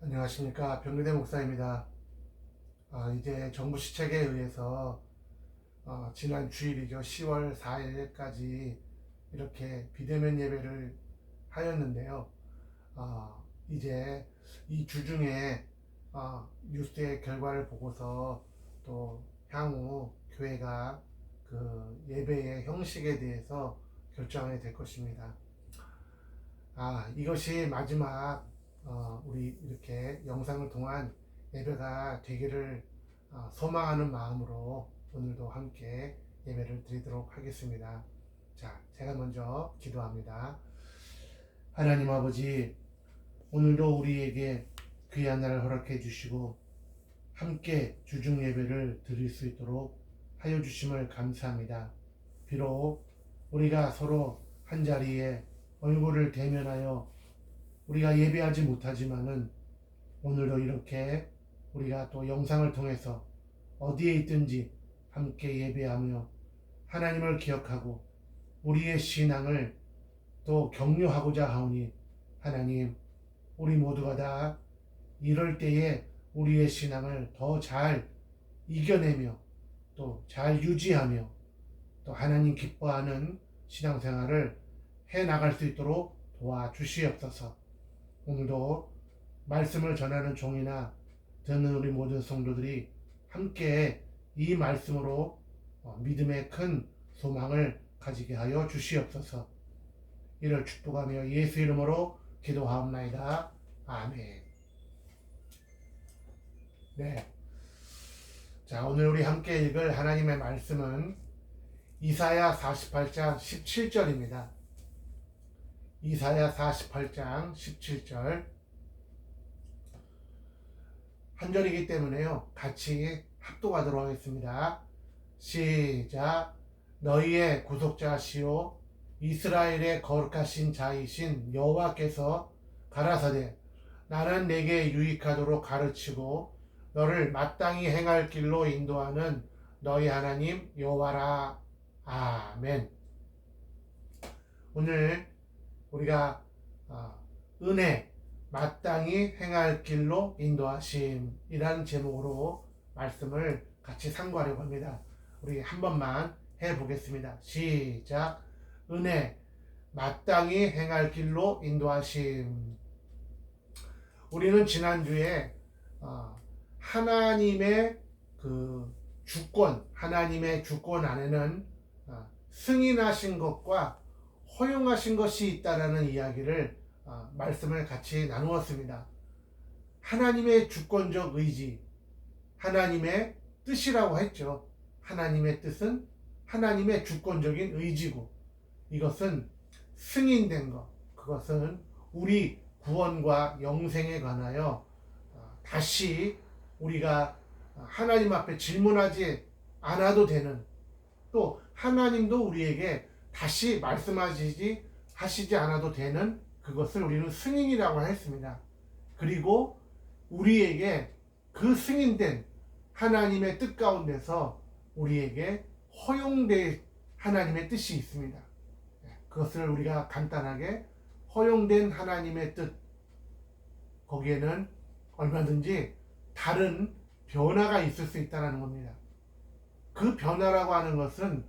안녕하십니까. 병규대 목사입니다. 이제 정부 시책에 의해서 지난 주일이죠. 10월 4일까지 이렇게 비대면 예배를 하였는데요. 이제 이 주 중에 뉴스의 결과를 보고서 또 향후 교회가 그 예배의 형식에 대해서 결정하게 될 것입니다. 이것이 마지막 우리 이렇게 영상을 통한 예배가 되기를 소망하는 마음으로 오늘도 함께 예배를 드리도록 하겠습니다. 자, 제가 먼저 기도합니다. 하나님 아버지, 오늘도 우리에게 귀한 날을 허락해 주시고 함께 주중 예배를 드릴 수 있도록 하여 주심을 감사합니다. 비록 우리가 서로 한 자리에 얼굴을 대면하여 우리가 예배하지 못하지만은 오늘도 이렇게 우리가 또 영상을 통해서 어디에 있든지 함께 예배하며 하나님을 기억하고 우리의 신앙을 또 격려하고자 하오니, 하나님, 우리 모두가 다 이럴 때에 우리의 신앙을 더 잘 이겨내며 또 잘 유지하며 또 하나님 기뻐하는 신앙생활을 해 나갈 수 있도록 도와주시옵소서. 오늘도 말씀을 전하는 종이나 듣는 우리 모든 성도들이 함께 이 말씀으로 믿음의 큰 소망을 가지게 하여 주시옵소서. 이를 축복하며 예수 이름으로 기도하옵나이다. 아멘. 네. 자, 오늘 우리 함께 읽을 하나님의 말씀은 이사야 48장 17절입니다. 이사야 48장 17절 한 절이기 때문에요, 같이 합독하도록 하겠습니다. 시작. 너희의 구속자시오 이스라엘의 거룩하신 자이신 여호와께서 가라사대 나는 내게 유익하도록 가르치고 너를 마땅히 행할 길로 인도하는 너희 하나님 여호와라. 아멘. 오늘 우리가 은혜, 마땅히 행할 길로 인도하심이라는 제목으로 말씀을 같이 상고하려고 합니다. 우리 한 번만 해보겠습니다. 시작. 은혜, 마땅히 행할 길로 인도하심. 우리는 지난주에 하나님의 그 주권, 하나님의 주권 안에는 승인하신 것과 허용하신 것이 있다라는 이야기를 말씀을 같이 나누었습니다. 하나님의 주권적 의지, 하나님의 뜻이라고 했죠. 하나님의 뜻은 하나님의 주권적인 의지고, 이것은 승인된 것, 그것은 우리 구원과 영생에 관하여 다시 우리가 하나님 앞에 질문하지 않아도 되는, 또 하나님도 우리에게 다시 하시지 않아도 되는 그것을 우리는 승인이라고 했습니다. 그리고 우리에게 그 승인된 하나님의 뜻 가운데서 우리에게 허용된 하나님의 뜻이 있습니다. 그것을 우리가 간단하게 허용된 하나님의 뜻, 거기에는 얼마든지 다른 변화가 있을 수 있다는 겁니다. 그 변화라고 하는 것은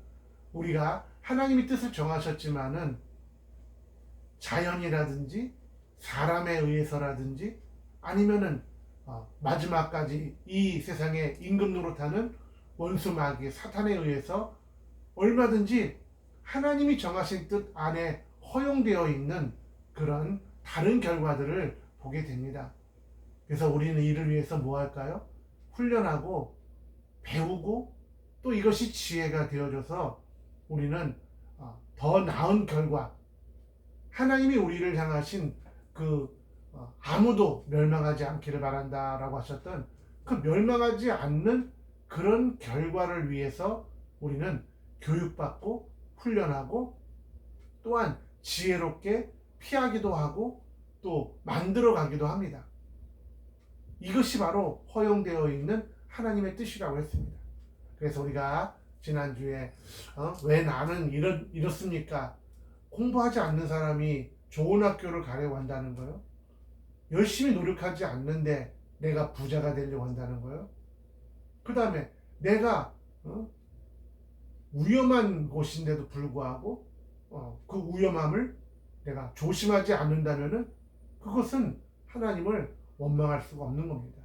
우리가 하나님이 뜻을 정하셨지만은 자연이라든지 사람에 의해서라든지 아니면은 마지막까지 이 세상에 임금 노릇하는 원수 마귀 사탄에 의해서 얼마든지 하나님이 정하신 뜻 안에 허용되어 있는 그런 다른 결과들을 보게 됩니다. 그래서 우리는 이를 위해서 뭐 할까요? 훈련하고 배우고 또 이것이 지혜가 되어져서 우리는 더 나은 결과, 하나님이 우리를 향하신 그 아무도 멸망하지 않기를 바란다라고 하셨던 그 멸망하지 않는 그런 결과를 위해서 우리는 교육받고 훈련하고 또한 지혜롭게 피하기도 하고 또 만들어가기도 합니다. 이것이 바로 허용되어 있는 하나님의 뜻이라고 했습니다. 그래서 우리가 지난주에 왜 나는 이렇습니까? 공부하지 않는 사람이 좋은 학교를 가려고 한다는 거요. 열심히 노력하지 않는데 내가 부자가 되려고 한다는 거예요. 그 다음에 내가 위험한 곳인데도 불구하고 그 위험함을 내가 조심하지 않는다면은 그것은 하나님을 원망할 수가 없는 겁니다.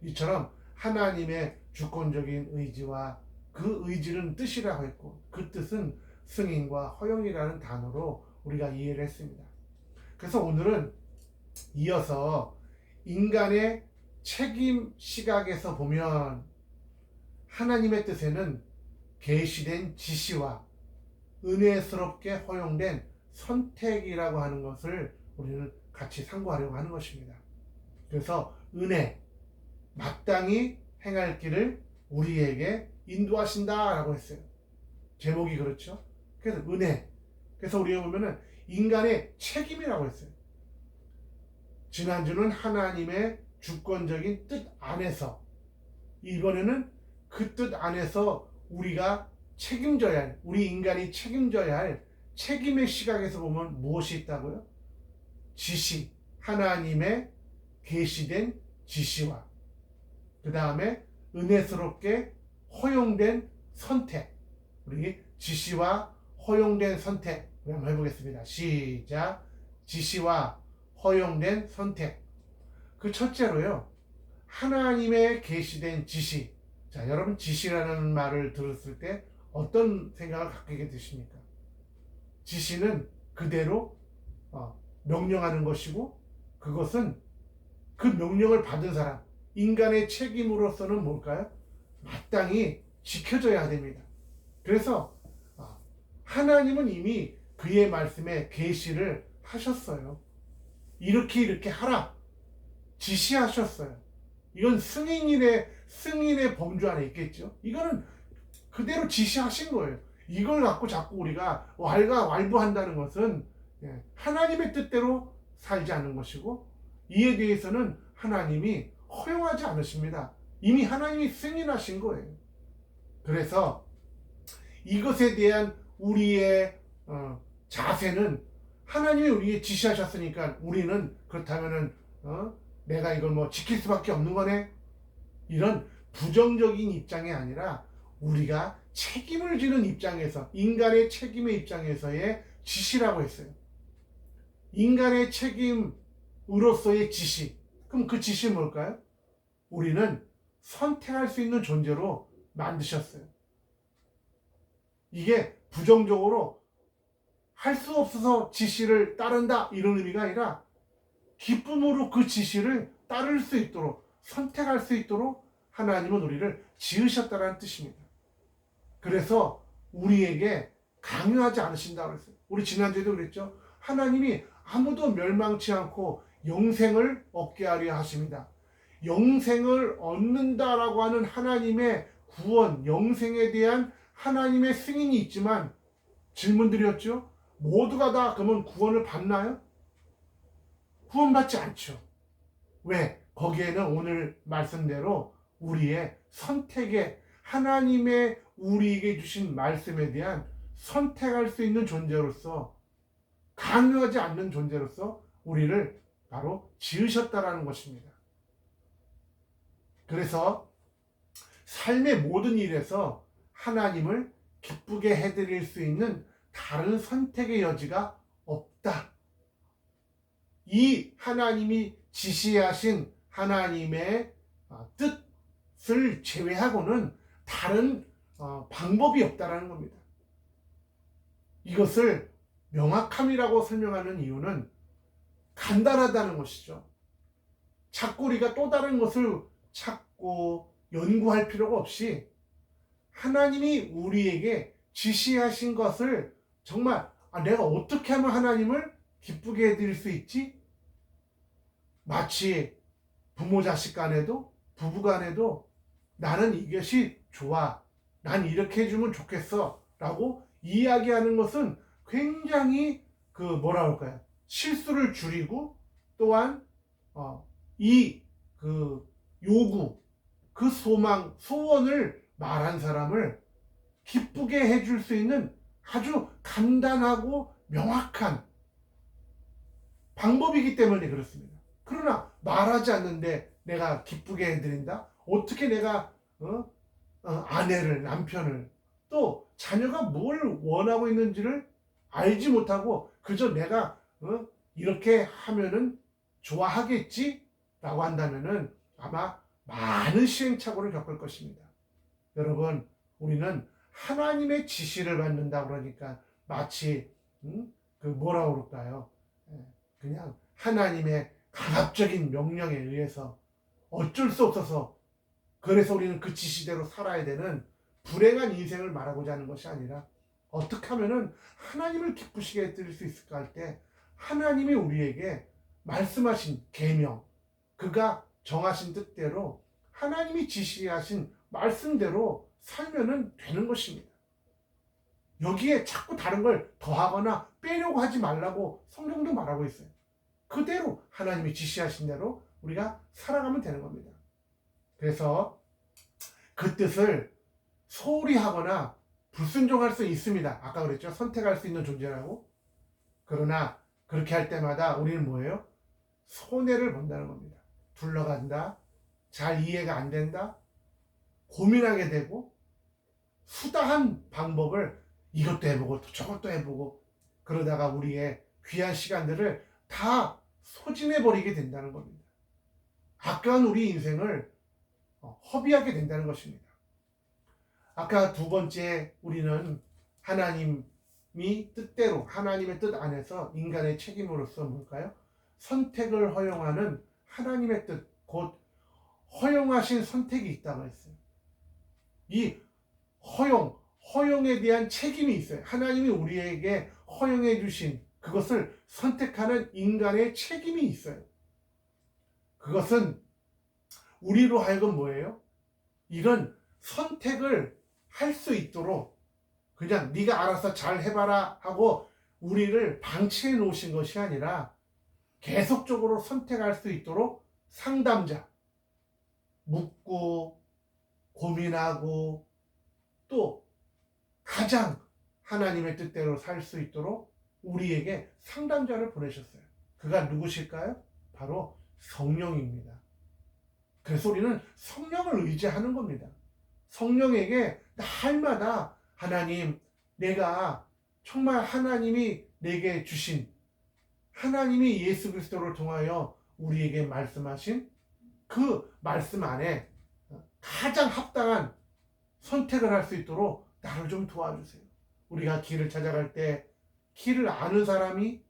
이처럼 하나님의 주권적인 의지와 그 의지는 뜻이라고 했고 그 뜻은 승인과 허용이라는 단어로 우리가 이해를 했습니다. 그래서 오늘은 이어서 인간의 책임 시각에서 보면 하나님의 뜻에는 계시된 지시와 은혜스럽게 허용된 선택이라고 하는 것을 우리는 같이 상고하려고 하는 것입니다. 그래서 은혜, 마땅히 행할 길을 우리에게 인도하신다라고 했어요. 제목이 그렇죠. 그래서 은혜. 그래서 우리가 보면은 인간의 책임이라고 했어요. 지난주는 하나님의 주권적인 뜻 안에서, 이번에는 그 뜻 안에서 우리가 책임져야 할, 우리 인간이 책임져야 할 책임의 시각에서 보면 무엇이 있다고요? 지시, 하나님의 계시된 지시와 그 다음에 은혜스럽게 허용된 선택. 우리 지시와 허용된 선택 한번 해보겠습니다. 시작. 지시와 허용된 선택. 그 첫째로요, 하나님의 계시된 지시. 자, 여러분 지시라는 말을 들었을 때 어떤 생각을 갖게 되십니까? 지시는 그대로 명령하는 것이고, 그것은 그 명령을 받은 사람, 인간의 책임으로서는 뭘까요? 마땅히 지켜져야 됩니다. 그래서 하나님은 이미 그의 말씀에 계시를 하셨어요. 이렇게 하라 지시하셨어요. 이건 승인의 범주 안에 있겠죠. 이거는 그대로 지시하신 거예요. 이걸 갖고 자꾸 우리가 왈가왈부한다는 것은 하나님의 뜻대로 살지 않는 것이고, 이에 대해서는 하나님이 허용하지 않으십니다. 이미 하나님이 승인하신 거예요. 그래서 이것에 대한 우리의 자세는, 하나님이 우리에게 지시하셨으니까 우리는 그렇다면은 내가 이걸 지킬 수밖에 없는 거네, 이런 부정적인 입장이 아니라 우리가 책임을 지는 입장에서, 인간의 책임의 입장에서의 지시라고 했어요. 인간의 책임으로서의 지시. 그럼 그 지시는 뭘까요? 우리는 선택할 수 있는 존재로 만드셨어요. 이게 부정적으로 할 수 없어서 지시를 따른다 이런 의미가 아니라 기쁨으로 그 지시를 따를 수 있도록, 선택할 수 있도록 하나님은 우리를 지으셨다는 뜻입니다. 그래서 우리에게 강요하지 않으신다고 했어요. 우리 지난주에도 그랬죠. 하나님이 아무도 멸망치 않고 영생을 얻게 하려 하십니다. 영생을 얻는다라고 하는 하나님의 구원, 영생에 대한 하나님의 승인이 있지만, 질문드렸죠. 모두가 다 그러면 구원을 받나요? 구원받지 않죠. 왜? 거기에는 오늘 말씀대로 우리의 선택에, 하나님의 우리에게 주신 말씀에 대한 선택할 수 있는 존재로서, 강요하지 않는 존재로서 우리를 바로 지으셨다라는 것입니다. 그래서 삶의 모든 일에서 하나님을 기쁘게 해드릴 수 있는 다른 선택의 여지가 없다. 이 하나님이 지시하신 하나님의 뜻을 제외하고는 다른 방법이 없다라는 겁니다. 이것을 명확함이라고 설명하는 이유는 간단하다는 것이죠. 자꾸 우리가 또 다른 것을 찾고 연구할 필요가 없이 하나님이 우리에게 지시하신 것을 정말 내가 어떻게 하면 하나님을 기쁘게 해드릴 수 있지? 마치 부모 자식 간에도, 부부 간에도 나는 이것이 좋아, 난 이렇게 해주면 좋겠어 라고 이야기하는 것은 굉장히 실수를 줄이고, 또한 요구, 그 소망, 소원을 말한 사람을 기쁘게 해줄 수 있는 아주 간단하고 명확한 방법이기 때문에 그렇습니다. 그러나 말하지 않는데 내가 기쁘게 해드린다? 어떻게 내가 아내를, 남편을, 또 자녀가 뭘 원하고 있는지를 알지 못하고 그저 내가 이렇게 하면은 좋아하겠지? 라고 한다면은 아마 많은 시행착오를 겪을 것입니다. 여러분, 우리는 하나님의 지시를 받는다 그러니까 마치 그 뭐라고 그럴까요? 그냥 하나님의 강압적인 명령에 의해서 어쩔 수 없어서 그래서 우리는 그 지시대로 살아야 되는 불행한 인생을 말하고자 하는 것이 아니라 어떻게 하면은 하나님을 기쁘시게 해드릴 수 있을까 할 때 하나님이 우리에게 말씀하신 계명, 그가 정하신 뜻대로 하나님이 지시하신 말씀대로 살면은 되는 것입니다. 여기에 자꾸 다른 걸 더하거나 빼려고 하지 말라고 성경도 말하고 있어요. 그대로 하나님이 지시하신 대로 우리가 살아가면 되는 겁니다. 그래서 그 뜻을 소홀히 하거나 불순종할 수 있습니다. 아까 그랬죠. 선택할 수 있는 존재라고. 그러나 그렇게 할 때마다 우리는 뭐예요? 손해를 본다는 겁니다. 둘러간다. 잘 이해가 안 된다. 고민하게 되고 수다한 방법을 이것도 해보고 또 저것도 해보고 그러다가 우리의 귀한 시간들을 다 소진해버리게 된다는 겁니다. 아까운 우리 인생을 허비하게 된다는 것입니다. 아까 두 번째 우리는 하나님이 뜻대로 하나님의 뜻 안에서 인간의 책임으로서 뭘까요? 선택을 허용하는 하나님의 뜻, 곧 허용하신 선택이 있다고 했어요. 이 허용에 대한 책임이 있어요. 하나님이 우리에게 허용해 주신 그것을 선택하는 인간의 책임이 있어요. 그것은 우리로 하여금 뭐예요? 이런 선택을 할 수 있도록 그냥 네가 알아서 잘 해봐라 하고 우리를 방치해 놓으신 것이 아니라 계속적으로 선택할 수 있도록 상담자, 묻고 고민하고 또 가장 하나님의 뜻대로 살 수 있도록 우리에게 상담자를 보내셨어요. 그가 누구실까요? 바로 성령입니다. 그래서 우리는 성령을 의지하는 겁니다. 성령에게 날마다 하나님, 내가 정말 하나님이 내게 주신 하나님이 예수 그리스도를 통하여 우리에게 말씀하신 그 말씀 안에 가장 합당한 선택을 할 수 있도록 나를 좀 도와주세요. 우리가 길을 찾아갈 때 길을 아는 사람이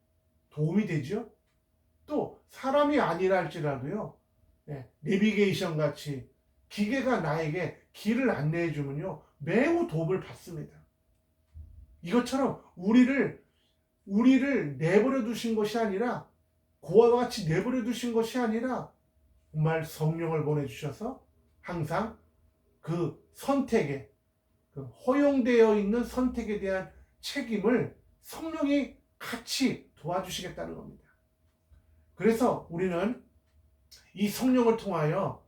도움이 되죠. 또 사람이 아니라 할지라도요, 내비게이션 같이 기계가 나에게 길을 안내해 주면요 매우 도움을 받습니다. 이것처럼 우리를 내버려 두신 것이 아니라 그와 같이 내버려 두신 것이 아니라 정말 성령을 보내주셔서 항상 그 선택에 그 허용되어 있는 선택에 대한 책임을 성령이 같이 도와주시겠다는 겁니다. 그래서 우리는 이 성령을 통하여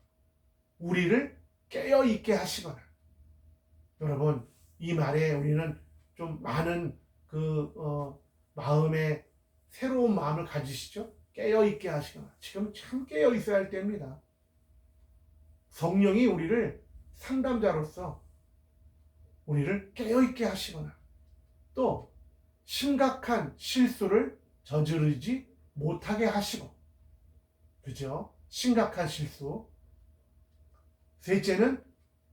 우리를 깨어있게 하시거나, 여러분 이 말에 우리는 좀 많은 마음에 새로운 마음을 가지시죠. 깨어있게 하시거나. 지금 참 깨어있어야 할 때입니다. 성령이 우리를 상담자로서 우리를 깨어있게 하시거나 또 심각한 실수를 저지르지 못하게 하시고, 그죠? 심각한 실수. 셋째는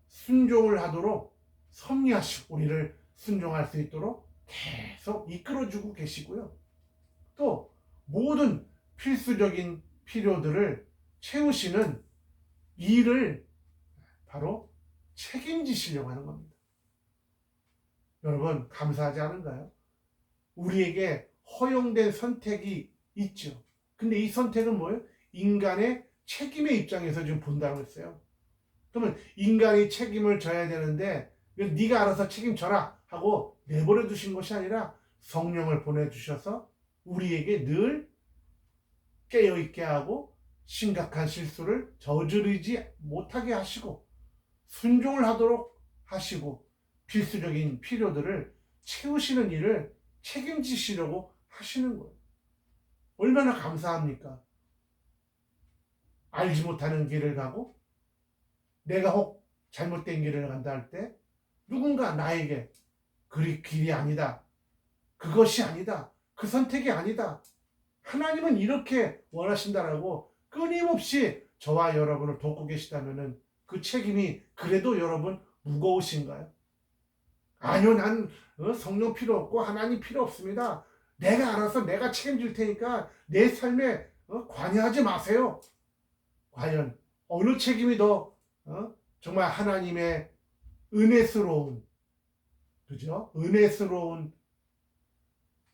순종을 하도록 섭리하시고 우리를 순종할 수 있도록 계속 이끌어주고 계시고요. 또 모든 필수적인 필요들을 채우시는 일을 바로 책임지시려고 하는 겁니다. 여러분 감사하지 않은가요? 우리에게 허용된 선택이 있죠. 근데 이 선택은 뭐예요? 인간의 책임의 입장에서 지금 본다고 했어요. 그러면 인간이 책임을 져야 되는데 네가 알아서 책임져라 하고 내버려 두신 것이 아니라 성령을 보내주셔서 우리에게 늘 깨어있게 하고 심각한 실수를 저지르지 못하게 하시고 순종을 하도록 하시고 필수적인 필요들을 채우시는 일을 책임지시려고 하시는 거예요. 얼마나 감사합니까? 알지 못하는 길을 가고 내가 혹 잘못된 길을 간다 할 때 누군가 나에게 그 길이 아니다. 그것이 아니다. 그 선택이 아니다. 하나님은 이렇게 원하신다라고 끊임없이 저와 여러분을 돕고 계시다면 그 책임이 그래도 여러분 무거우신가요? 아니요, 난 성령 필요 없고 하나님 필요 없습니다. 내가 알아서 내가 책임질 테니까 내 삶에 관여하지 마세요. 과연 어느 책임이 더 정말 하나님의 은혜스러운, 그죠? 은혜스러운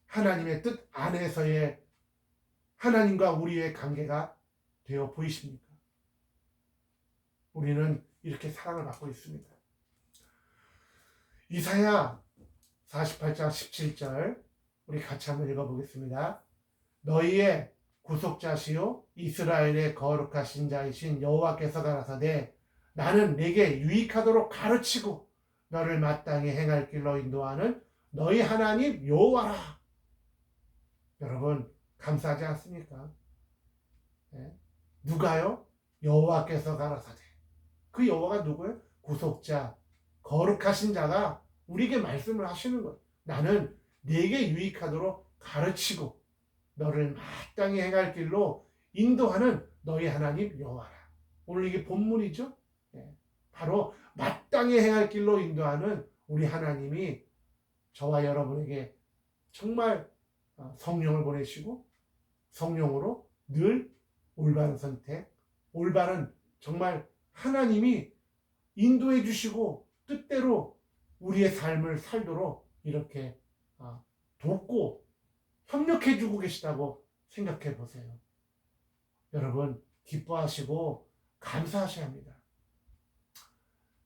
하나님의 뜻 안에서의 하나님과 우리의 관계가 되어 보이십니까? 우리는 이렇게 사랑을 받고 있습니다. 이사야 48장 17절 우리 같이 한번 읽어보겠습니다. 너희의 구속자시요 이스라엘의 거룩하신 자이신 여호와께서 가라사대 나는 내게 유익하도록 가르치고 너를 마땅히 행할 길로 인도하는 너희 하나님 여호와라. 여러분 감사하지 않습니까? 네. 누가요? 여호와께서 가라사대. 그 여호와가 누구예요? 구속자, 거룩하신 자가 우리에게 말씀을 하시는 거예요. 나는 네게 유익하도록 가르치고 너를 마땅히 행할 길로 인도하는 너희 하나님 여호와라. 오늘 이게 본문이죠. 네. 바로 마땅히 행할 길로 인도하는 우리 하나님이 저와 여러분에게 정말 성령을 보내시고 성령으로 늘 올바른 선택, 올바른 정말 하나님이 인도해 주시고 뜻대로 우리의 삶을 살도록 이렇게 돕고 협력해 주고 계시다고 생각해 보세요. 여러분 기뻐하시고 감사하셔야 합니다.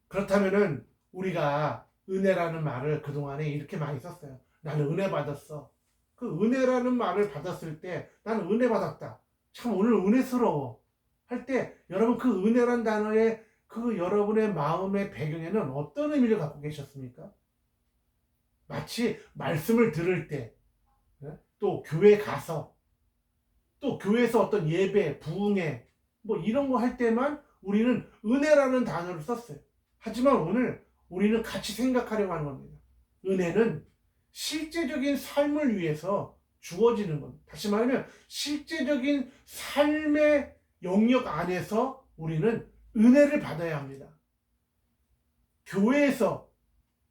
그렇다면은 우리가 은혜라는 말을 그동안에 이렇게 많이 썼어요. 나는 은혜 받았어. 그 은혜라는 말을 받았을 때 나는 은혜 받았다. 참 오늘 은혜스러워 할 때 여러분 그 은혜란 단어에 그 여러분의 마음의 배경에는 어떤 의미를 갖고 계셨습니까? 마치 말씀을 들을 때, 또 교회 가서, 또 교회에서 어떤 예배, 부흥회, 뭐 이런 거 할 때만 우리는 은혜라는 단어를 썼어요. 하지만 오늘 우리는 같이 생각하려고 하는 겁니다. 은혜는 실제적인 삶을 위해서 주어지는 겁니다. 다시 말하면 실제적인 삶의 영역 안에서 우리는 은혜를 받아야 합니다. 교회에서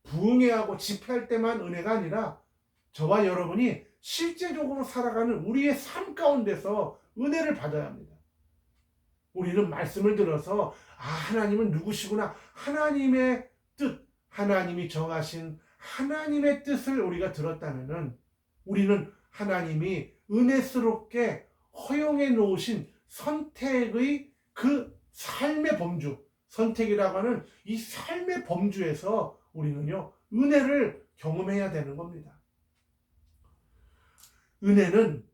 부흥회하고 집회할 때만 은혜가 아니라 저와 여러분이 실제적으로 살아가는 우리의 삶 가운데서 은혜를 받아야 합니다. 우리는 말씀을 들어서 하나님은 누구시구나. 하나님의 뜻, 하나님이 정하신 하나님의 뜻을 우리가 들었다면은 우리는 하나님이 은혜스럽게 허용해 놓으신 선택의 그 삶의 범주, 선택이라고 하는 이 삶의 범주에서 우리는요, 은혜를 경험해야 되는 겁니다. 은혜는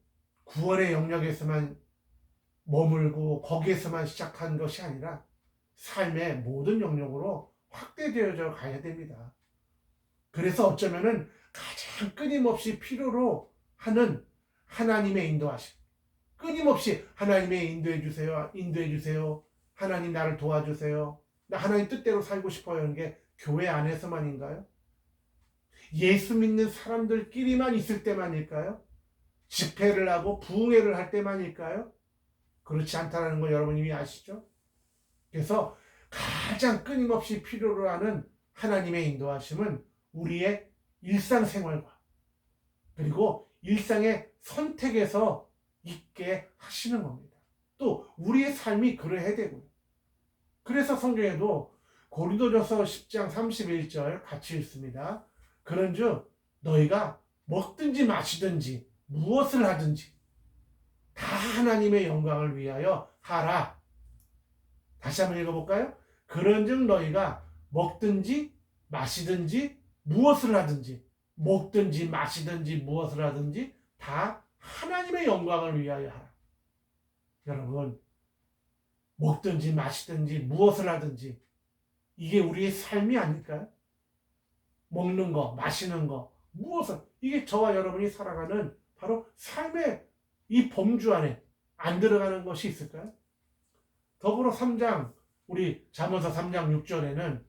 구원의 영역에서만 머물고 거기에서만 시작한 것이 아니라 삶의 모든 영역으로 확대되어져 가야 됩니다. 그래서 어쩌면은 가장 끊임없이 필요로 하는 하나님의 인도하심. 끊임없이 하나님의 인도해 주세요. 인도해 주세요. 하나님 나를 도와주세요. 나 하나님 뜻대로 살고 싶어요. 하는 게 교회 안에서만인가요? 예수 믿는 사람들끼리만 있을 때만일까요? 집회를 하고 부흥회를 할 때만일까요? 그렇지 않다는 거 여러분 이미 아시죠? 그래서 가장 끊임없이 필요로 하는 하나님의 인도하심은 우리의 일상생활과 그리고 일상의 선택에서 있게 하시는 겁니다. 또 우리의 삶이 그래야 되고요. 그래서 성경에도 고린도전서 10장 31절 같이 읽습니다. 그런즉 너희가 먹든지 마시든지 무엇을 하든지 다 하나님의 영광을 위하여 하라. 다시 한번 읽어볼까요? 그런즉 너희가 먹든지 마시든지 무엇을 하든지 먹든지 마시든지 무엇을 하든지 다 하나님의 영광을 위하여 하라. 여러분 먹든지 마시든지 무엇을 하든지 이게 우리의 삶이 아닐까요? 먹는 거, 마시는 거, 무엇을 이게 저와 여러분이 살아가는 바로 삶의 이 범주 안에 안 들어가는 것이 있을까요? 더불어 3장 우리 잠언서 3장 6절에는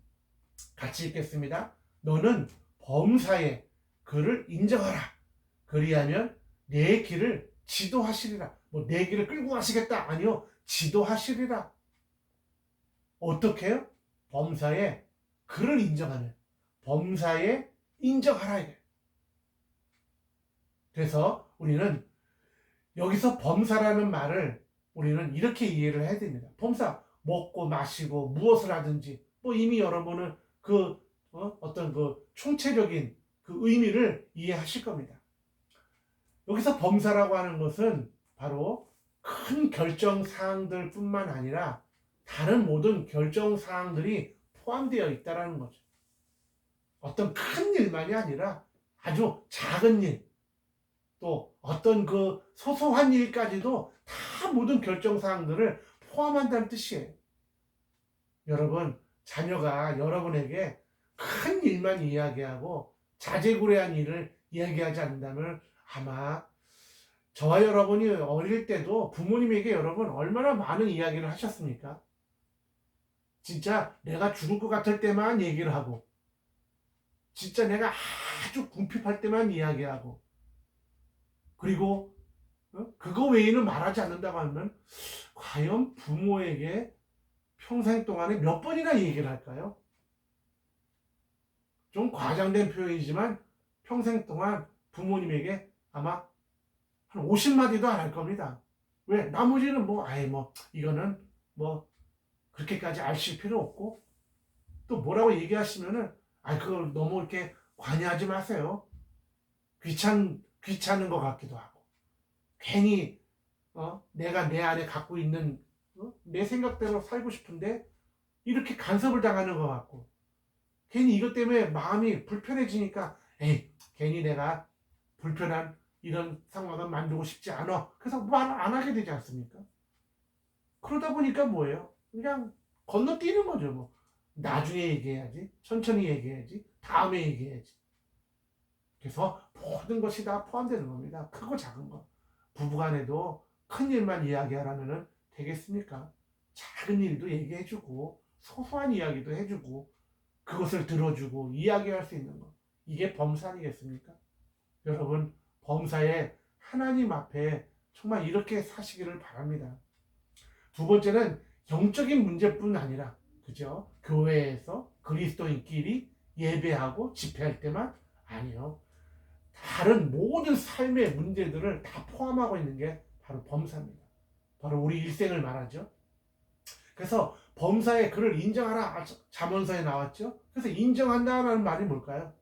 같이 읽겠습니다. 너는 범사에 그를 인정하라. 그리하면 내 길을 지도하시리라. 뭐 내 길을 끌고 가시겠다. 아니요. 지도하시리라. 어떻게 해요? 범사에 그를 인정하는. 범사에 인정하라. 이게. 그래서 우리는 여기서 범사라는 말을 우리는 이렇게 이해를 해야 됩니다. 범사, 먹고 마시고 무엇을 하든지 뭐 이미 여러분은 그 어떤 그 총체적인 그 의미를 이해하실 겁니다. 여기서 범사라고 하는 것은 바로 큰 결정 사항들 뿐만 아니라 다른 모든 결정 사항들이 포함되어 있다는 거죠. 어떤 큰 일만이 아니라 아주 작은 일, 또 어떤 그 소소한 일까지도 다 모든 결정 사항들을 포함한다는 뜻이에요. 여러분, 자녀가 여러분에게 큰 일만 이야기하고 자재구레한 일을 이야기하지 않는다면 아마 저와 여러분이 어릴 때도 부모님에게 여러분 얼마나 많은 이야기를 하셨습니까? 진짜 내가 죽을 것 같을 때만 얘기를 하고, 진짜 내가 아주 궁핍할 때만 이야기하고, 그리고 그거 외에는 말하지 않는다고 하면 과연 부모에게 평생 동안에 몇 번이나 얘기를 할까요? 좀 과장된 표현이지만 평생 동안 부모님에게 아마 한 50마디도 안 할 겁니다. 왜? 나머지는 뭐 아예 뭐 이거는 뭐 그렇게까지 아실 필요 없고, 또 뭐라고 얘기하시면은 그걸 너무 이렇게 관여하지 마세요. 귀찮은 것 같기도 하고, 괜히 내가 내 안에 갖고 있는 내 생각대로 살고 싶은데 이렇게 간섭을 당하는 것 같고, 괜히 이것 때문에 마음이 불편해지니까 에이, 괜히 내가 불편한 이런 상황을 만들고 싶지 않아. 그래서 말 안 하게 되지 않습니까? 그러다 보니까 뭐예요? 그냥 건너뛰는 거죠. 뭐 나중에 얘기해야지, 천천히 얘기해야지, 다음에 얘기해야지. 그래서 모든 것이 다 포함되는 겁니다. 크고 작은 거. 부부간에도 큰 일만 이야기하라면 되겠습니까? 작은 일도 얘기해주고 소소한 이야기도 해주고 그것을 들어주고 이야기할 수 있는 것. 이게 범사 아니겠습니까? 여러분, 범사에 하나님 앞에 정말 이렇게 사시기를 바랍니다. 두 번째는 영적인 문제뿐 아니라, 그죠? 교회에서 그리스도인끼리 예배하고 집회할 때만 아니요. 다른 모든 삶의 문제들을 다 포함하고 있는 게 바로 범사입니다. 바로 우리 일생을 말하죠. 그래서 범사에 그를 인정하라. 잠언서에 나왔죠. 그래서 인정한다라는 말이 뭘까요?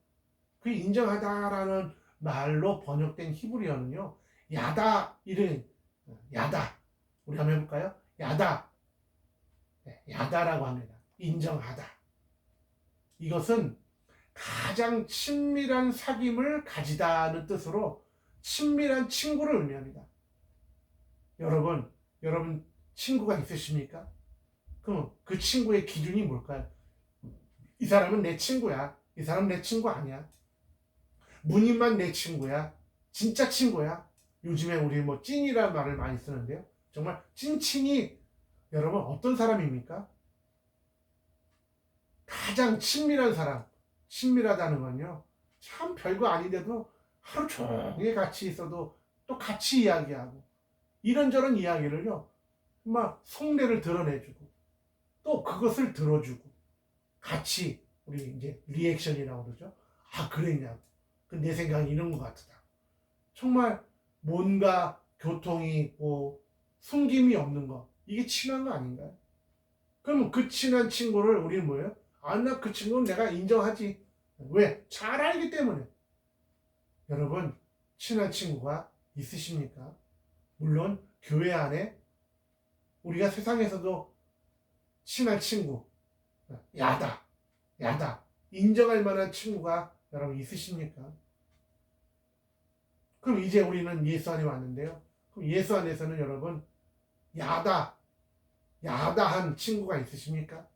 그 인정하다라는 말로 번역된 히브리어는요, 야다 이름, 야다. 우리 한번 해볼까요? 야다. 야다라고 합니다. 인정하다. 이것은 가장 친밀한 사귐을 가지다는 뜻으로 친밀한 친구를 의미합니다. 여러분 친구가 있으십니까? 그럼 그 친구의 기준이 뭘까요? 이 사람은 내 친구야. 이 사람은 내 친구 아니야. 무늬만 내 친구야. 진짜 친구야. 요즘에 우리 뭐 찐이라는 말을 많이 쓰는데요. 정말 찐친이 여러분 어떤 사람입니까? 가장 친밀한 사람. 친밀하다는 건요, 참 별거 아닌데도 하루 종일 같이 있어도 또 같이 이야기하고 이런저런 이야기를요, 막 속내를 드러내주고 또 그것을 들어주고 같이 우리 이제 리액션이라고 그러죠. 그랬냐고. 내 생각이 이런 것 같다. 정말 뭔가 교통이 있고 숨김이 없는 거, 이게 친한 거 아닌가요? 그러면 그 친한 친구를 우리는 뭐예요? 나 그 친구는 내가 인정하지. 왜? 잘 알기 때문에. 여러분, 친한 친구가 있으십니까? 물론 교회 안에 우리가 세상에서도 친한 친구, 야다 인정할 만한 친구가 여러분 있으십니까? 그럼 이제 우리는 예수 안에 왔는데요. 그럼 예수 안에서는 여러분 야다한 친구가 있으십니까?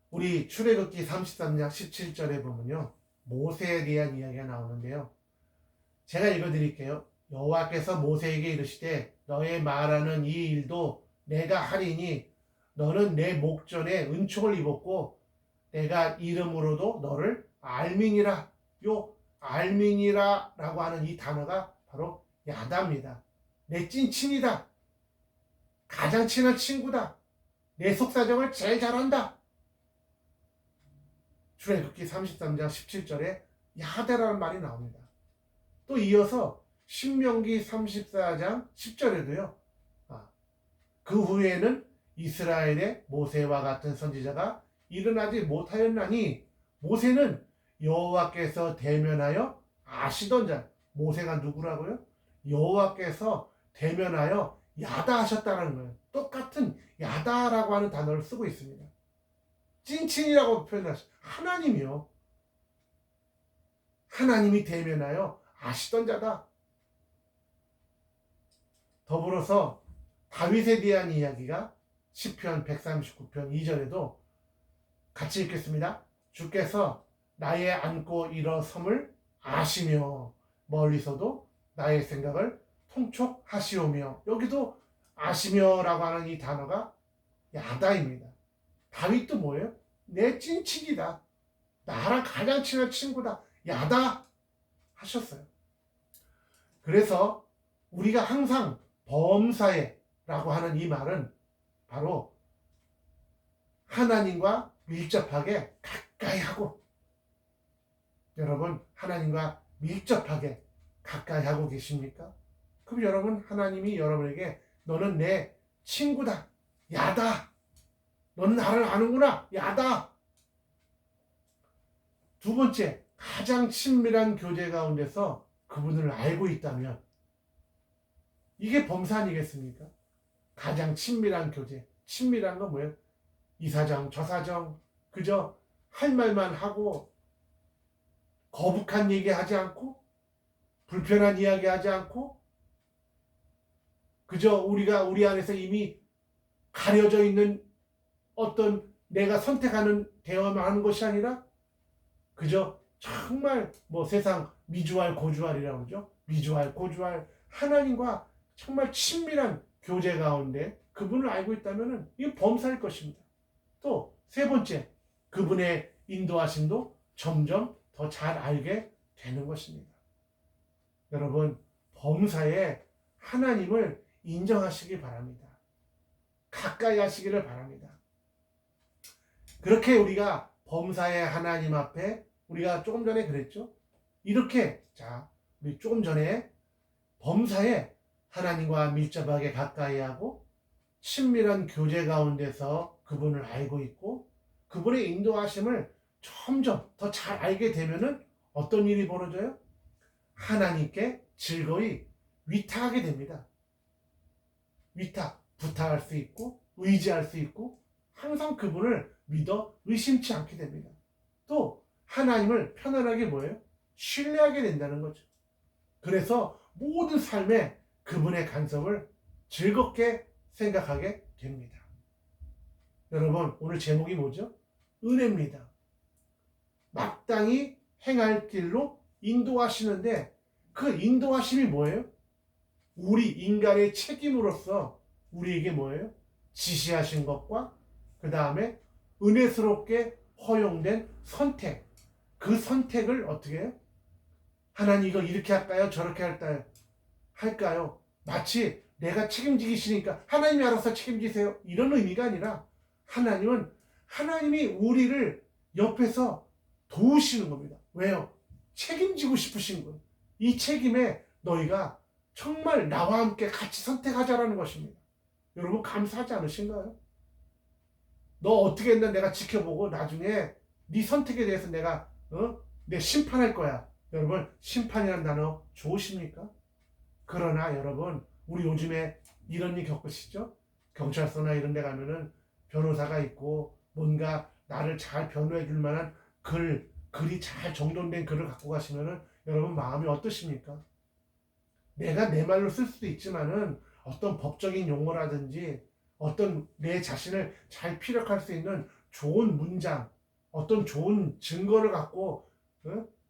우리 출애굽기 33장 17절에 보면요, 모세에 대한 이야기가 나오는데요. 제가 읽어드릴게요. 여호와께서 모세에게 이르시되 너의 말하는 이 일도 내가 하리니 너는 내 목전에 은총을 입었고 내가 이름으로도 너를 알미니라. 요 알미니라 라고 하는 이 단어가 바로 야다입니다. 내 찐친이다. 가장 친한 친구다. 내 속사정을 제일 잘한다. 출애굽기 33장 17절에 야다라는 말이 나옵니다. 또 이어서 신명기 34장 10절에도요. 그 후에는 이스라엘의 모세와 같은 선지자가 일어나지 못하였나니 모세는 여호와께서 대면하여 아시던 자. 모세가 누구라고요? 여호와께서 대면하여 야다하셨다는 거예요. 똑같은 야다라고 하는 단어를 쓰고 있습니다. 찐친이라고 표현하시죠. 하나님이요. 하나님이 대면하여 아시던 자다. 더불어서 다윗에 대한 이야기가 시편 139편 2절에도 같이 읽겠습니다. 주께서 나의 앉고 일어섬을 아시며 멀리서도 나의 생각을 통촉하시오며. 여기도 아시며라고 하는 이 단어가 야다입니다. 다윗도 뭐예요? 내 찐친이다. 나랑 가장 친한 친구다. 야다 하셨어요. 그래서 우리가 항상 범사에라고 하는 이 말은 바로 하나님과 밀접하게 가까이 하고, 여러분 하나님과 밀접하게 가까이 하고 계십니까? 그럼 여러분 하나님이 여러분에게 너는 내 친구다. 야다. 너는 나를 아는구나. 야다. 두 번째, 가장 친밀한 교제 가운데서 그분을 알고 있다면 이게 범사 아니겠습니까? 가장 친밀한 교제. 친밀한 건 뭐예요? 이 사정 저 사정 그저 할 말만 하고 거북한 얘기하지 않고 불편한 이야기 하지 않고 그저 우리가 우리 안에서 이미 가려져 있는 어떤 내가 선택하는 대화만 하는 것이 아니라 그저 정말 세상 미주알 고주알이라고 그러죠. 미주알 고주알 하나님과 정말 친밀한 교제 가운데 그분을 알고 있다면 이건 범사일 것입니다. 또 세 번째, 그분의 인도하심도 점점 더 잘 알게 되는 것입니다. 여러분, 범사에 하나님을 인정하시기 바랍니다. 가까이 하시기를 바랍니다. 그렇게 우리가 범사의 하나님 앞에 우리가 조금 전에 그랬죠. 이렇게 우리 조금 전에 범사에 하나님과 밀접하게 가까이 하고 친밀한 교제 가운데서 그분을 알고 있고 그분의 인도하심을 점점 더 잘 알게 되면은 어떤 일이 벌어져요? 하나님께 즐거이 위탁하게 됩니다. 위탁, 부탁할 수 있고 의지할 수 있고 항상 그분을 믿어 의심치 않게 됩니다. 또 하나님을 편안하게 신뢰하게 된다는 거죠. 그래서 모든 삶에 그분의 간섭을 즐겁게 생각하게 됩니다. 여러분, 오늘 제목이 뭐죠? 은혜입니다. 마땅히 행할 길로 인도하시는데 그 인도하심이 뭐예요? 우리 인간의 책임으로서 우리에게 지시하신 것과 그 다음에 은혜스럽게 허용된 선택, 그 선택을 어떻게 해요? 하나님 이거 이렇게 할까요? 저렇게 할까요? 마치 내가 책임지기 싫으니까 하나님이 알아서 책임지세요. 이런 의미가 아니라 하나님이 우리를 옆에서 도우시는 겁니다. 왜요? 책임지고 싶으신 거예요. 이 책임에 너희가 정말 나와 함께 같이 선택하자라는 것입니다. 여러분 감사하지 않으신가요? 너 어떻게 했나 내가 지켜보고 나중에 네 선택에 대해서 내가 내 심판할 거야. 여러분 심판이라는 단어 좋으십니까? 그러나 여러분 우리 요즘에 이런 일 겪으시죠? 경찰서나 이런 데 가면은 변호사가 있고 뭔가 나를 잘 변호해 줄 만한 글이 잘 정돈된 글을 갖고 가시면은 여러분 마음이 어떠십니까? 내가 내 말로 쓸 수도 있지만은 어떤 법적인 용어라든지 어떤 내 자신을 잘 피력할 수 있는 좋은 문장, 어떤 좋은 증거를 갖고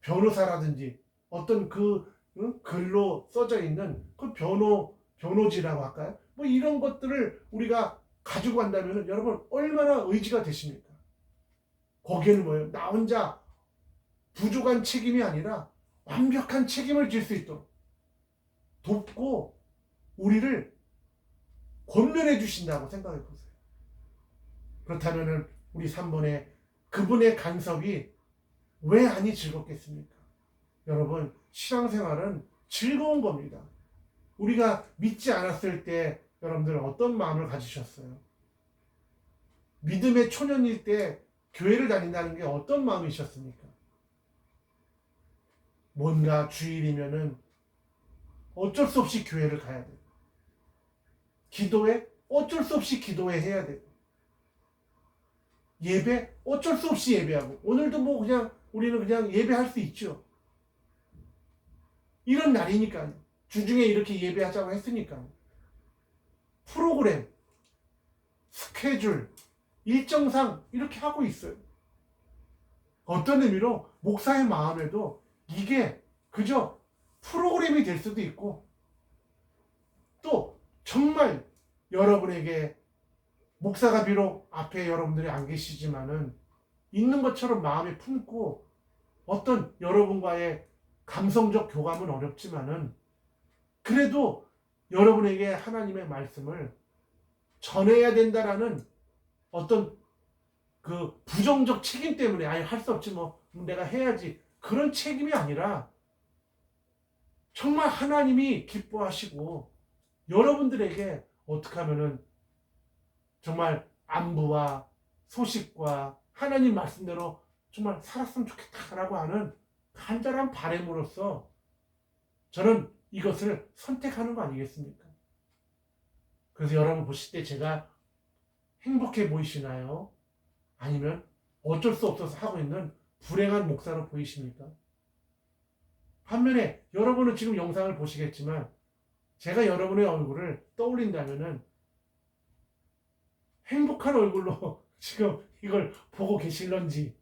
변호사라든지 어떤 그 응? 글로 써져 있는 그 변호지라고 할까요? 뭐 이런 것들을 우리가 가지고 간다면 여러분 얼마나 의지가 되십니까? 거기에는 뭐예요? 나 혼자 부족한 책임이 아니라 완벽한 책임을 질 수 있도록 돕고 우리를 권면해 주신다고 생각해 보세요. 그렇다면 우리 3번에 그분의 간섭이 왜 아니 즐겁겠습니까? 여러분 신앙생활은 즐거운 겁니다. 우리가 믿지 않았을 때 여러분들 어떤 마음을 가지셨어요? 믿음의 초년일 때 교회를 다닌다는 게 어떤 마음이셨습니까? 뭔가 주일이면은 어쩔 수 없이 교회를 가야 되고, 기도회 어쩔 수 없이 기도회 해야 되고, 예배 어쩔 수 없이 예배하고, 오늘도 뭐 그냥 우리는 그냥 예배할 수 있죠. 이런 날이니까요. 주중에 이렇게 예배하자고 했으니까요. 프로그램, 스케줄, 일정상 이렇게 하고 있어요. 어떤 의미로 목사의 마음에도 이게 그저 프로그램이 될 수도 있고, 또 정말 여러분에게 목사가 비록 앞에 여러분들이 안 계시지만은 있는 것처럼 마음에 품고 어떤 여러분과의 감성적 교감은 어렵지만은 그래도 여러분에게 하나님의 말씀을 전해야 된다라는 어떤 그 부정적 책임 때문에 아예 할 수 없지 뭐 내가 해야지 그런 책임이 아니라 정말 하나님이 기뻐하시고 여러분들에게 어떻게 하면은 정말 안부와 소식과 하나님 말씀대로 정말 살았으면 좋겠다라고 하는 간절한 바람으로써 저는 이것을 선택하는 거 아니겠습니까? 그래서 여러분 보실 때 제가 행복해 보이시나요? 아니면 어쩔 수 없어서 하고 있는 불행한 목사로 보이십니까? 반면에 여러분은 지금 영상을 보시겠지만 제가 여러분의 얼굴을 떠올린다면은 행복한 얼굴로 지금 이걸 보고 계실런지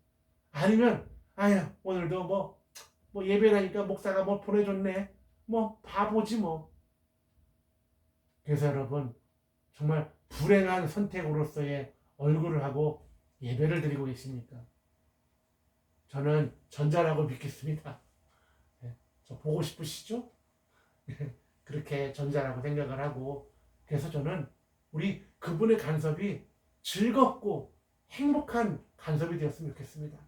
아니면 아유 오늘도 뭐 예배라니까 목사가 뭐 보내줬네 뭐 바보지 뭐. 그래서 여러분 정말 불행한 선택으로서의 얼굴을 하고 예배를 드리고 계십니까? 저는 전자라고 믿겠습니다. 저 보고 싶으시죠? 그렇게 전자라고 생각을 하고 그래서 저는 우리 그분의 간섭이 즐겁고 행복한 간섭이 되었으면 좋겠습니다.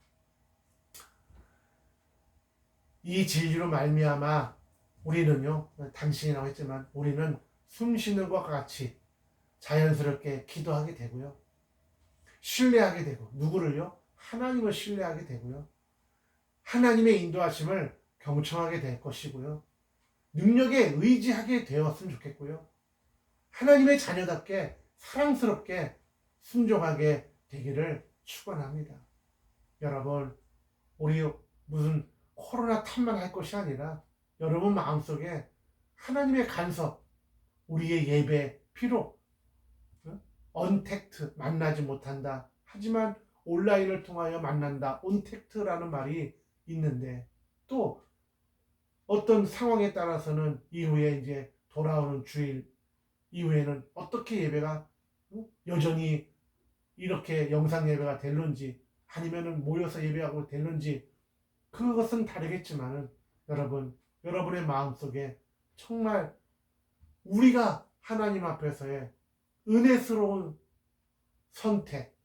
이 진리로 말미암아 우리는요 당신이라고 했지만 우리는 숨 쉬는 것과 같이 자연스럽게 기도하게 되고요. 신뢰하게 되고 누구를요? 하나님을 신뢰하게 되고요. 하나님의 인도하심을 경청하게 될 것이고요. 능력에 의지하게 되었으면 좋겠고요. 하나님의 자녀답게 사랑스럽게 순종하게 되기를 축원합니다. 여러분 우리 무슨 코로나 탓만 할 것이 아니라 여러분 마음속에 하나님의 간섭, 우리의 예배, 필요, 언택트, 만나지 못한다. 하지만 온라인을 통하여 만난다. 온택트라는 말이 있는데 또 어떤 상황에 따라서는 이후에 이제 돌아오는 주일 이후에는 어떻게 예배가 여전히 이렇게 영상 예배가 될는지 아니면은 모여서 예배하고 될는지 그것은 다르겠지만은 여러분 여러분의 마음속에 정말 우리가 하나님 앞에서의 은혜스러운 선택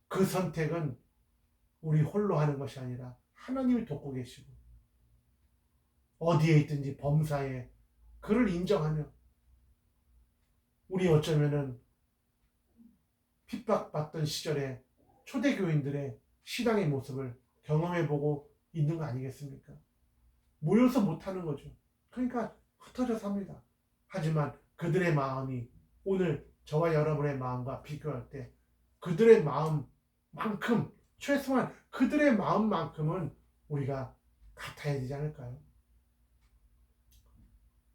그 선택은 우리 홀로 하는 것이 아니라 하나님이 돕고 계시고 어디에 있든지 범사에 그를 인정하며 우리 어쩌면은 핍박받던 시절에 초대교인들의 신앙의 모습을 경험해보고 있는 거 아니겠습니까? 모여서 못하는 거죠. 그러니까 흩어져서 합니다. 하지만 그들의 마음이 오늘 저와 여러분의 마음과 비교할 때 그들의 마음만큼 최소한 그들의 마음만큼은 우리가 같아야 되지 않을까요?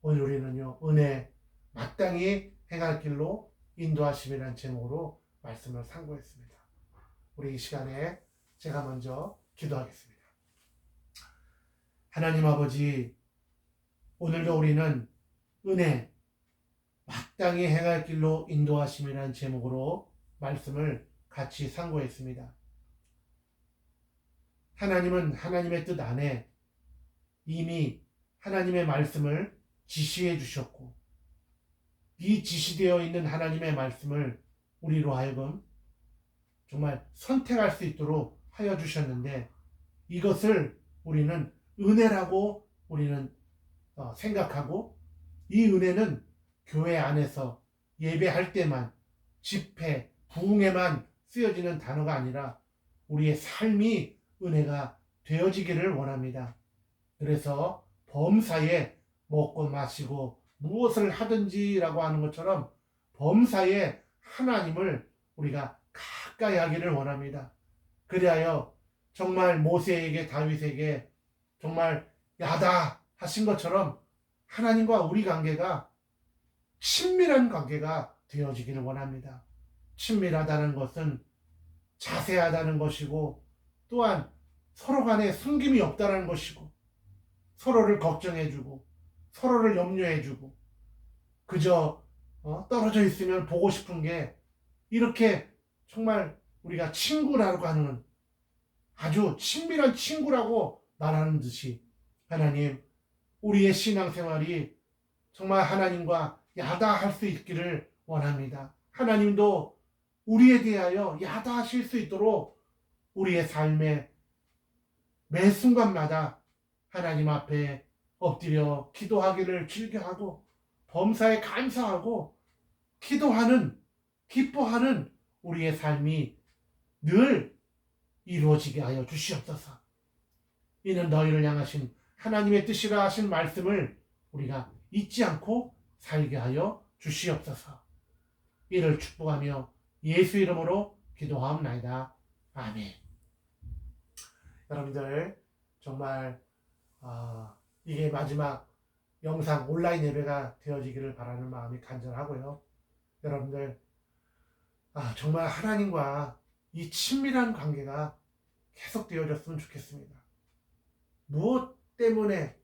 오늘 우리는요 은혜 마땅히 행할 길로 인도하심이라는 제목으로 말씀을 상고했습니다. 우리 이 시간에 제가 먼저 기도하겠습니다. 하나님 아버지 오늘도 우리는 은혜, 마땅히 행할 길로 인도하심이라는 제목으로 말씀을 같이 상고했습니다. 하나님은 하나님의 뜻 안에 이미 하나님의 말씀을 지시해 주셨고, 이 지시되어 있는 하나님의 말씀을 우리로 하여금 정말 선택할 수 있도록 하여 주셨는데, 이것을 우리는 은혜라고 우리는 생각하고, 이 은혜는 교회 안에서 예배할 때만, 집회, 부흥에만 쓰여지는 단어가 아니라 우리의 삶이 은혜가 되어지기를 원합니다. 그래서 범사에 먹고 마시고 무엇을 하든지라고 하는 것처럼 범사에 하나님을 우리가 가까이 하기를 원합니다. 그리하여 정말 모세에게, 다윗에게 정말 야다 하신 것처럼 하나님과 우리 관계가 친밀한 관계가 되어지기를 원합니다. 친밀하다는 것은 자세하다는 것이고, 또한 서로 간에 숨김이 없다는 것이고, 서로를 걱정해주고 서로를 염려해주고, 그저 떨어져 있으면 보고 싶은 게, 이렇게 정말 우리가 친구라고 하는, 아주 친밀한 친구라고 말하는 듯이 하나님, 우리의 신앙생활이 정말 하나님과 야다할 수 있기를 원합니다. 하나님도 우리에 대하여 야다하실 수 있도록 우리의 삶의 매 순간마다 하나님 앞에 엎드려 기도하기를 즐겨하고, 범사에 감사하고 기도하는, 기뻐하는 우리의 삶이 늘 이루어지게 하여 주시옵소서. 이는 너희를 향하신 하나님의 뜻이라 하신 말씀을 우리가 잊지 않고 살게 하여 주시옵소서. 이를 축복하며 예수 이름으로 기도하옵나이다. 아멘. 여러분들 정말 이게 마지막 영상 온라인 예배가 되어지기를 바라는 마음이 간절하고요. 여러분들 정말 하나님과 이 친밀한 관계가 계속 되어졌으면 좋겠습니다. 무엇 때문에,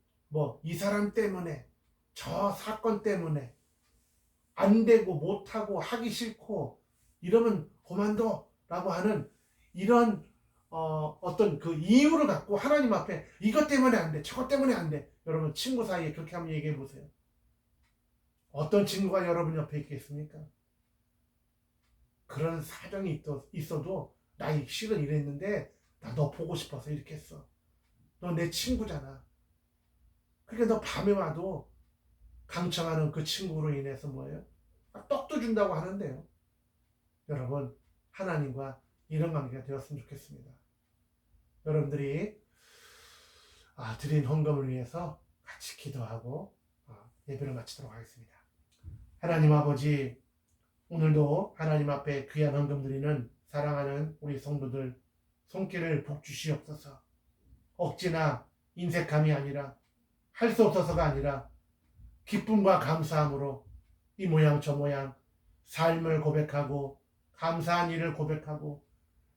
이 사람 때문에, 저 사건 때문에 안 되고 못하고 하기 싫고 이러면 그만둬 라고 하는 이런 어떤 그 이유를 갖고 하나님 앞에 이것 때문에 안 돼, 저것 때문에 안 돼. 여러분 친구 사이에 그렇게 한번 얘기해 보세요. 어떤 친구가 여러분 옆에 있겠습니까? 그런 사정이 있어도 나 실은 이랬는데 나 너 보고 싶어서 이렇게 했어. 너 내 친구잖아. 그러니까 너 밤에 와도 강청하는 그 친구로 인해서 뭐예요? 떡도 준다고 하는데요. 여러분 하나님과 이런 관계가 되었으면 좋겠습니다. 여러분들이 드린 헌금을 위해서 같이 기도하고 예배를 마치도록 하겠습니다. 하나님 아버지, 오늘도 하나님 앞에 귀한 헌금 드리는 사랑하는 우리 성도들 손길을 복 주시옵소서. 억지나 인색함이 아니라, 할 수 없어서가 아니라 기쁨과 감사함으로 이 모양 저 모양 삶을 고백하고 감사한 일을 고백하고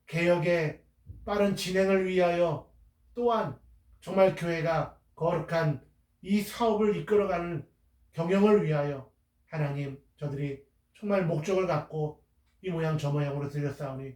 개혁의 빠른 진행을 위하여, 또한 정말 교회가 거룩한 이 사업을 이끌어가는 경영을 위하여 하나님, 저들이 정말 목적을 갖고 이 모양 저 모양으로 드렸사오니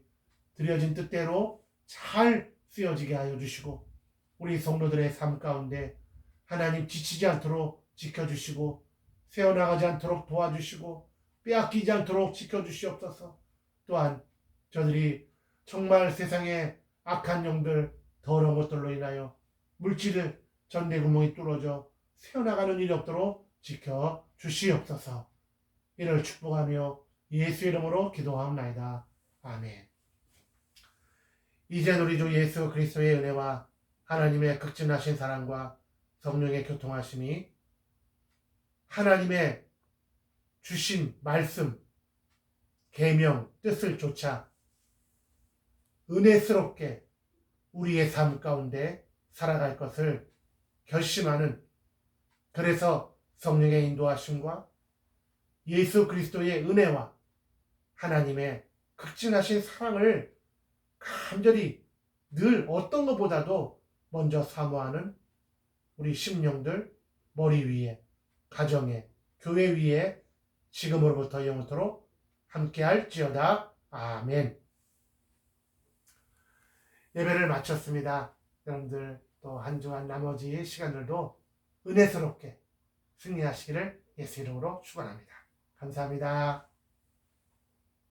드려진 뜻대로 잘 쓰여지게 하여 주시고, 우리 성도들의 삶 가운데 하나님 지치지 않도록 지켜주시고, 새어나가지 않도록 도와주시고, 빼앗기지 않도록 지켜주시옵소서. 또한 저들이 정말 세상의 악한 영들, 더러운 것들로 인하여 물질을 전대구멍이 뚫어져 새어나가는 일이 없도록 지켜주시옵소서. 이를 축복하며 예수 이름으로 기도하옵나이다. 아멘. 이제 우리 주 예수 그리스도의 은혜와 하나님의 극진하신 사랑과 성령의 교통하심이, 하나님의 주신 말씀, 계명, 뜻을 좇아 은혜스럽게 우리의 삶 가운데 살아갈 것을 결심하는, 그래서 성령의 인도하심과 예수 그리스도의 은혜와 하나님의 극진하신 사랑을 간절히 늘 어떤 것보다도 먼저 사모하는 우리 심령들, 머리 위에, 가정에, 교회 위에 지금으로부터 영원토록 함께할지어다. 아멘. 예배를 마쳤습니다. 여러분들 또 한 주간 나머지 시간들도 은혜스럽게 승리하시기를 예수 이름으로 축원합니다. 감사합니다.